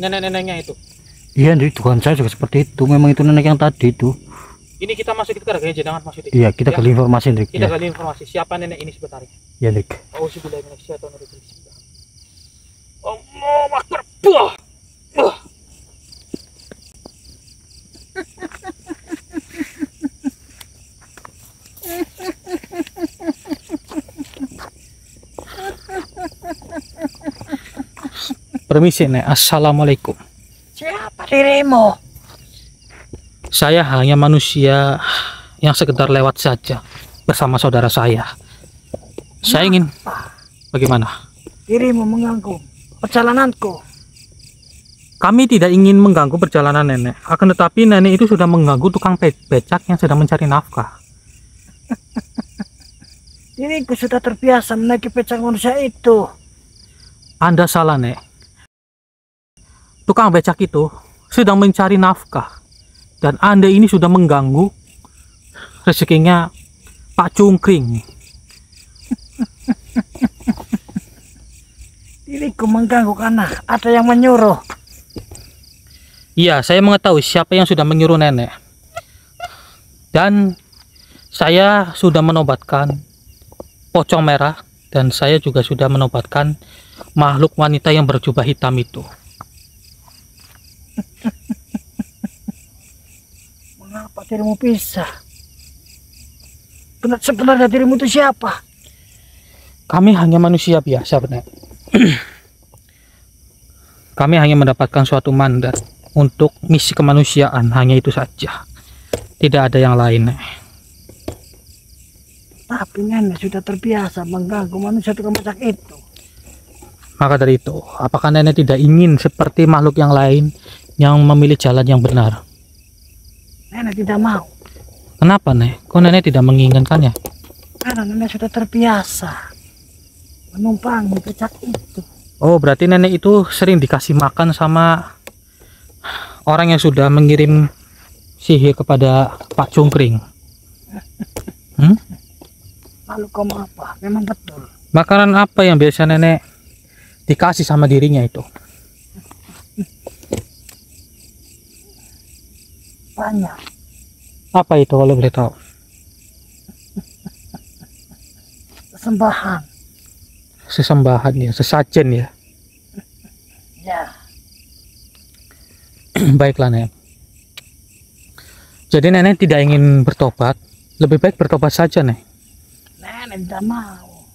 S1: nenek-neneknya itu.
S2: Iya Hendrik, dugaan saya juga seperti itu. Memang itu nenek yang tadi itu.
S1: Ini kita masuk ke raganya jenengan Mas Budi.
S2: Iya, kita
S1: Ya.
S2: gali informasi Hendrik.
S1: Kita
S2: Ya.
S1: gali informasi siapa nenek ini sebenarnya.
S2: Iya Hendrik.
S1: Auzubillahi minasyaitonirrajim. Allahu Akbar. Buah. Buah. Permisi Nek, assalamualaikum.
S5: Siapa dirimu?
S1: Saya hanya manusia yang sekedar lewat saja bersama saudara saya. Saya ingin bagaimana?
S5: Dirimu mengganggu perjalananku.
S1: Kami tidak ingin mengganggu perjalanan nenek, akan tetapi nenek itu sudah mengganggu tukang becak yang sedang mencari nafkah.
S5: Diriku sudah terbiasa menaiki becak manusia itu.
S1: Anda salah Nek. Tukang becak itu sedang mencari nafkah dan Anda ini sudah mengganggu rezekinya Pak Cungkring.
S5: Diriku mengganggu karena ada yang menyuruh.
S1: Iya, saya mengetahui siapa yang sudah menyuruh nenek. Dan saya sudah menobatkan pocong merah dan saya juga sudah menobatkan makhluk wanita yang berjubah hitam itu.
S5: Mengapa dirimu bisa? Sebenarnya dirimu itu siapa?
S1: Kami hanya manusia biasa benar. Kami hanya mendapatkan suatu mandat untuk misi kemanusiaan, hanya itu saja. tidak ada yang lain, Nek.
S5: Tapi nenek sudah terbiasa mengganggu manusia tukang becak itu.
S1: Maka dari itu, apakah nenek tidak ingin seperti makhluk yang lain yang memilih jalan yang benar?
S5: Nenek tidak mau.
S1: Kenapa, Nek? Kok nenek tidak menginginkannya?
S5: Karena nenek sudah terbiasa menumpangi becak itu.
S1: Oh, berarti nenek itu sering dikasih makan sama orang yang sudah mengirim sihir kepada Pak Cungkring.
S5: Lalu kamu apa? Memang betul.
S1: Makanan apa yang biasa nenek dikasih sama dirinya itu?
S5: Banyak.
S1: Apa itu kalau boleh tahu?
S5: Sembahan.
S1: Sesembahan ya, sesajen ya.
S5: Ya.
S1: Baiklah, Nek. Jadi nenek tidak ingin bertobat, lebih baik bertobat saja, Nek.
S5: Nenek tidak mau.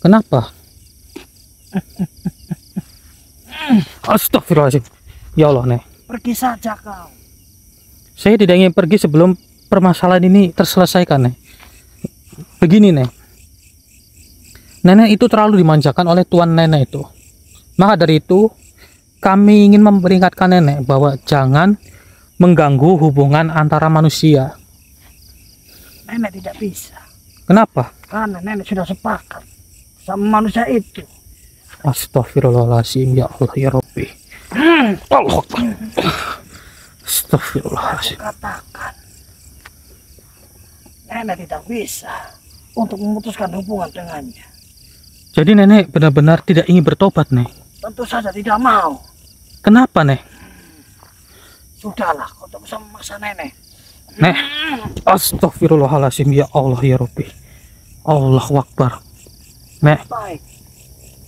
S1: Kenapa? Astagfirullahaladzim. Ya Allah, Nek.
S5: Pergi saja kau.
S1: Saya tidak ingin pergi sebelum permasalahan ini terselesaikan, Nek. Begini, Nek. Nenek itu terlalu dimanjakan oleh tuan nenek itu. Maka dari itu, kami ingin memperingatkan nenek bahwa jangan mengganggu hubungan antara manusia.
S5: Nenek tidak bisa.
S1: Kenapa?
S5: Karena nenek sudah sepakat sama manusia itu.
S1: Astagfirullahaladzim, ya Allah, ya Rabbi. Allah Akbar. Astagfirullahaladzim.
S5: Katakan, nenek tidak bisa untuk memutuskan hubungan dengannya.
S1: Jadi nenek benar-benar tidak ingin bertobat, Nek.
S5: Tentu saja tidak mau.
S1: Kenapa, Nek?
S5: Sudahlah, kau tak usah memaksa nenek.
S1: Nek, astagfirullahaladzim, ya Allah, ya Rabbi. Allahu Akbar. Nek,
S5: Baik,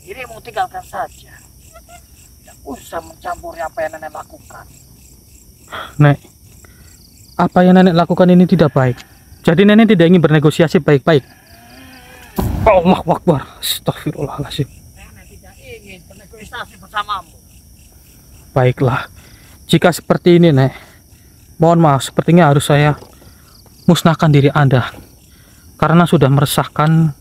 S5: dirimu tinggalkan saja. Tidak usah mencampuri apa yang nenek lakukan.
S1: Nek, apa yang nenek lakukan ini tidak baik. Jadi nenek tidak ingin bernegosiasi baik-baik. Allahu Akbar. Astagfirullahaladzim.
S5: Nenek tidak ingin bernegosiasi bersamamu.
S1: Baiklah, jika seperti ini, Nek, mohon maaf, sepertinya harus saya musnahkan diri Anda karena sudah meresahkan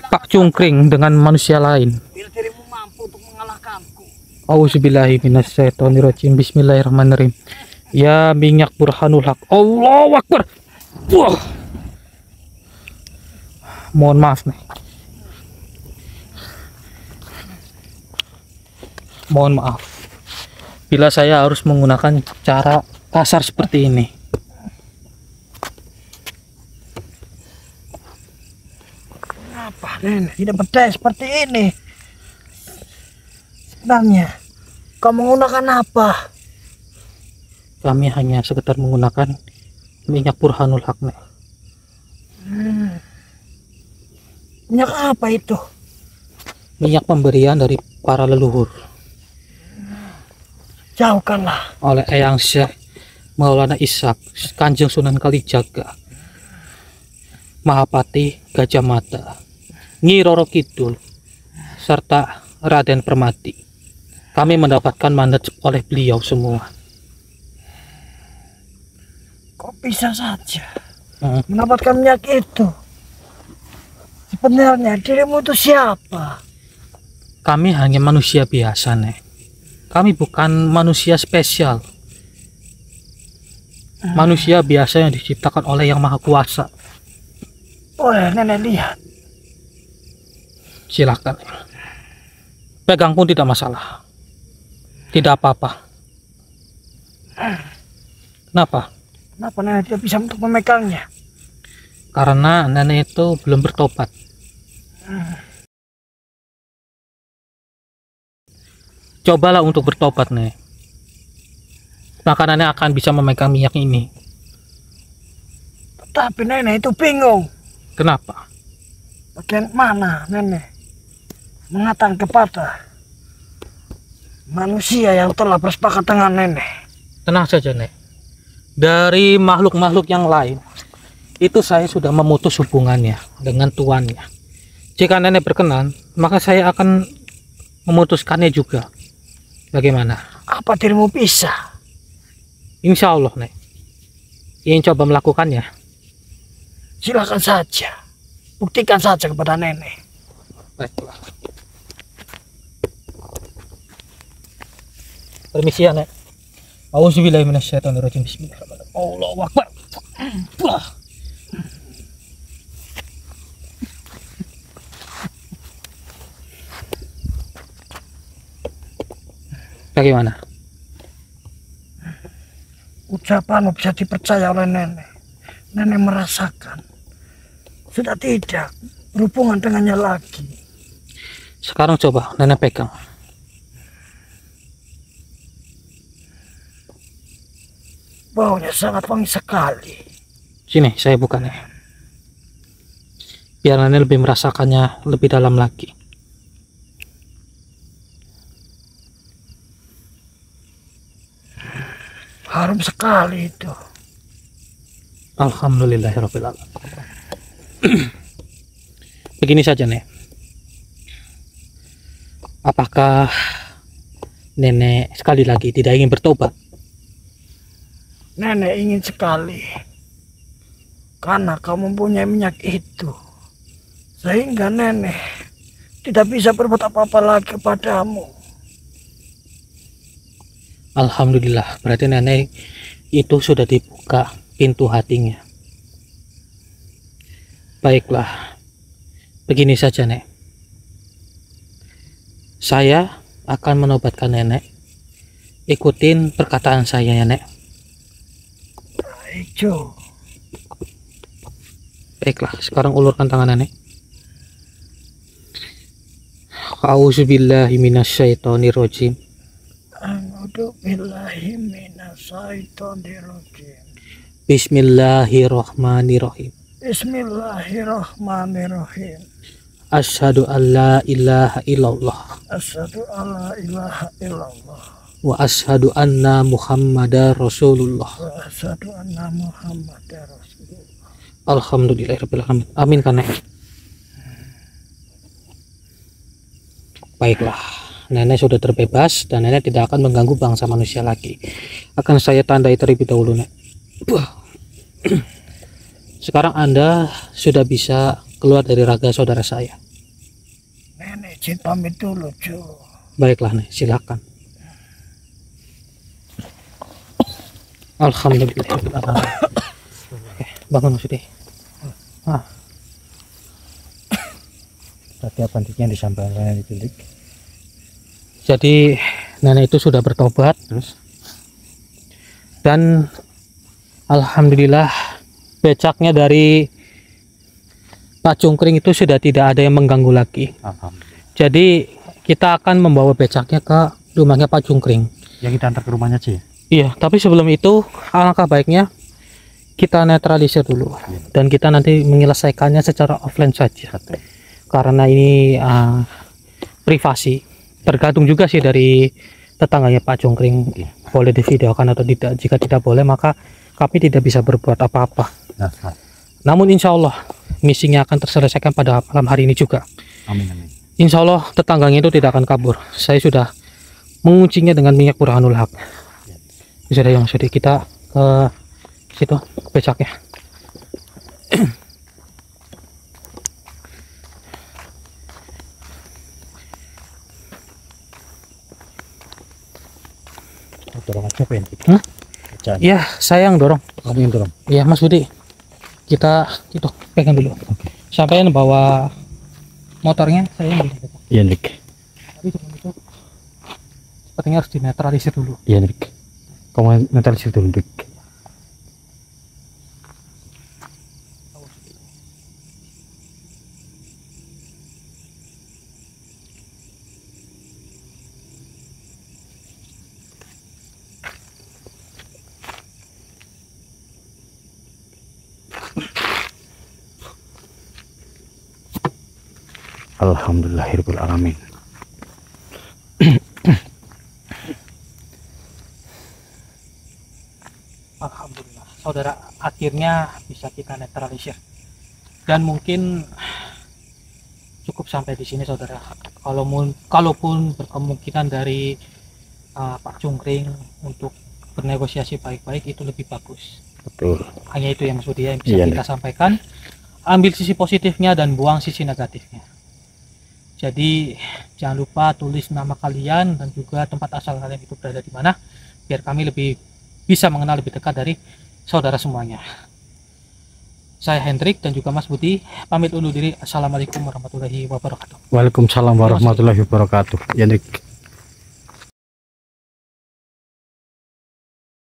S1: Pak Cungkring dengan manusia lain.
S5: Bila dirimu mampu untuk mengalahkanku.
S1: Auzubillahi minasyaitonirrajim. Bismillahirrahmanirrahim. Ya minyak burhanul haq. Allahu Akbar. Wah. Mohon maaf, Nek. Mohon maaf bila saya harus menggunakan cara kasar seperti ini.
S5: Kenapa nenek tidak berdaya seperti ini? Sebenarnya kau menggunakan apa?
S1: Kami hanya sekedar menggunakan minyak burhanul haq, Nek.
S5: Minyak apa itu?
S1: Minyak pemberian dari para leluhur
S5: Jauhkanlah.
S1: oleh Eyang Syekh Maulana Ishak Kanjeng Sunan Kalijaga Mahapati Gajah Mada Nyi Roro Kidul serta Raden Permati. Kami mendapatkan mandat oleh beliau semua.
S5: Kok bisa saja mendapatkan minyak itu? Sebenarnya dirimu itu siapa?
S1: Kami hanya manusia biasa, Nek. Kami bukan manusia spesial. Manusia biasa yang diciptakan oleh Yang Maha Kuasa.
S5: Boleh nenek lihat?
S1: Silakan. Pegang pun tidak masalah. Tidak apa-apa. Kenapa?
S5: Kenapa nenek tidak bisa untuk memegangnya?
S1: Karena nenek itu belum bertobat. Cobalah untuk bertobat, Nek. Maka nenek akan bisa memegang minyak ini.
S5: Tapi nenek itu bingung.
S1: Kenapa?
S5: Bagian mana nenek mengatakan kepada manusia yang telah bersepakat dengan nenek?
S1: Tenang saja, Nek. Dari makhluk-makhluk yang lain, itu saya sudah memutus hubungannya dengan tuannya. Jika nenek berkenan, maka saya akan memutuskannya juga. Bagaimana?
S5: Apa dirimu bisa?
S1: Insya Allah, Nek. ingin coba melakukannya?
S5: Silakan saja. Buktikan saja kepada nenek.
S1: Baiklah. Permisi ya, Nek. Auzubillahi minasyaitonirrajim. Bismillahirrahmanirrahim. Allahu Akbar. Wah. Bagaimana?
S5: Ucapanmu bisa dipercaya oleh nenek. Nenek merasakan. Sudah tidak berhubungan dengannya lagi.
S1: Sekarang coba nenek pegang.
S5: Baunya sangat wangi sekali.
S1: Sini, saya buka nih. Biar nenek lebih merasakannya lebih dalam lagi.
S5: Harum sekali itu.
S1: Alhamdulillahirabbil alamin. Begini saja, Nek. Apakah nenek sekali lagi tidak ingin bertobat?
S5: Nenek ingin sekali. Karena kau mempunyai minyak itu. Sehingga nenek tidak bisa berbuat apa-apa lagi kepadamu.
S1: Alhamdulillah, berarti nenek itu sudah dibuka pintu hatinya. Baiklah, begini saja, Nek. Saya akan menobatkan nenek. Ikutin perkataan saya ya, Nek.
S5: Baik, Jo.
S1: Baiklah, sekarang ulurkan tangan nenek. A'udzubillahi minasyaitonirrajim.
S5: A'udzubillahi minasyaitonirrajim.
S1: Bismillahirrahmanirrahim.
S5: Bismillahirrahmanirrahim.
S1: Asyhadu an la ilaha illallah
S5: Asyhadu an la ilaha illallah
S1: wa asyhadu anna Muhammadar Rasulullah.
S5: wa asyhadu anna Muhammadar Rasulullah.
S1: Alhamdulillahirabbil alamin. Amin kan, Nek? Baiklah, nenek sudah terbebas dan nenek tidak akan mengganggu bangsa manusia lagi. Akan saya tandai terlebih dahulu, Nek. Sekarang Anda sudah bisa keluar dari raga saudara saya.
S5: Nenek izin pamit dulu, Jo.
S1: Baiklah, Nek, silakan. Alhamdulillah. Oke, bangun sudah.
S2: Tadi apa yang disampaikan itu, Dik?
S1: Jadi nenek itu sudah bertobat,
S2: Terus?
S1: dan alhamdulillah becaknya dari Pak Cungkring itu sudah tidak ada yang mengganggu lagi.
S2: Alhamdulillah.
S1: Jadi kita akan membawa becaknya ke rumahnya Pak Cungkring.
S2: Ya kita antar ke rumahnya aja ya.
S1: Iya, tapi sebelum itu alangkah baiknya kita netralisir dulu dan kita nanti menyelesaikannya secara offline saja.
S2: Betul.
S1: Karena ini privasi, tergantung juga sih dari tetangganya Pak Cungkring, boleh divideokan atau tidak. Jika tidak boleh maka kami tidak bisa berbuat apa-apa.
S2: Nah,
S1: Namun insya Allah misinya akan terselesaikan pada malam hari ini juga.
S2: amin amin.
S1: Insya Allah tetangganya itu tidak akan kabur. Saya sudah menguncinya dengan minyak burhanul haq. Sudah yang sudah kita ke situ becaknya.
S2: Dorong aja apa ya?
S1: Iya, saya yang dorong.
S2: Kamu yang dorong.
S1: Iya, Mas Budi. Kita itu pegang dulu. Sampai bawa motornya saya yang pegang.
S2: Iya, Dik.
S1: Tapi sebelum itu sepertinya harus dinetralisir dulu.
S2: Iya, Dik. Kamu netralisir dulu, Dik. Alhamdulillahirabbil alamin.
S1: Alhamdulillah, saudara, akhirnya bisa kita netralisir. Dan mungkin cukup sampai di sini, saudara. Kalaupun berkemungkinan dari Pak Cungkring untuk bernegosiasi baik-baik, itu lebih bagus.
S2: Betul.
S1: Hanya itu yang Mas Budi yang bisa
S2: Iya,
S1: kita sampaikan. Ambil sisi positifnya dan buang sisi negatifnya. Jadi jangan lupa tulis nama kalian dan juga tempat asal kalian itu berada di mana, biar kami lebih bisa mengenal lebih dekat dari saudara semuanya. Saya Hendrik dan juga Mas Budi pamit undur diri. Assalamualaikum warahmatullahi wabarakatuh.
S2: Waalaikumsalam warahmatullahi wabarakatuh. Hendrik.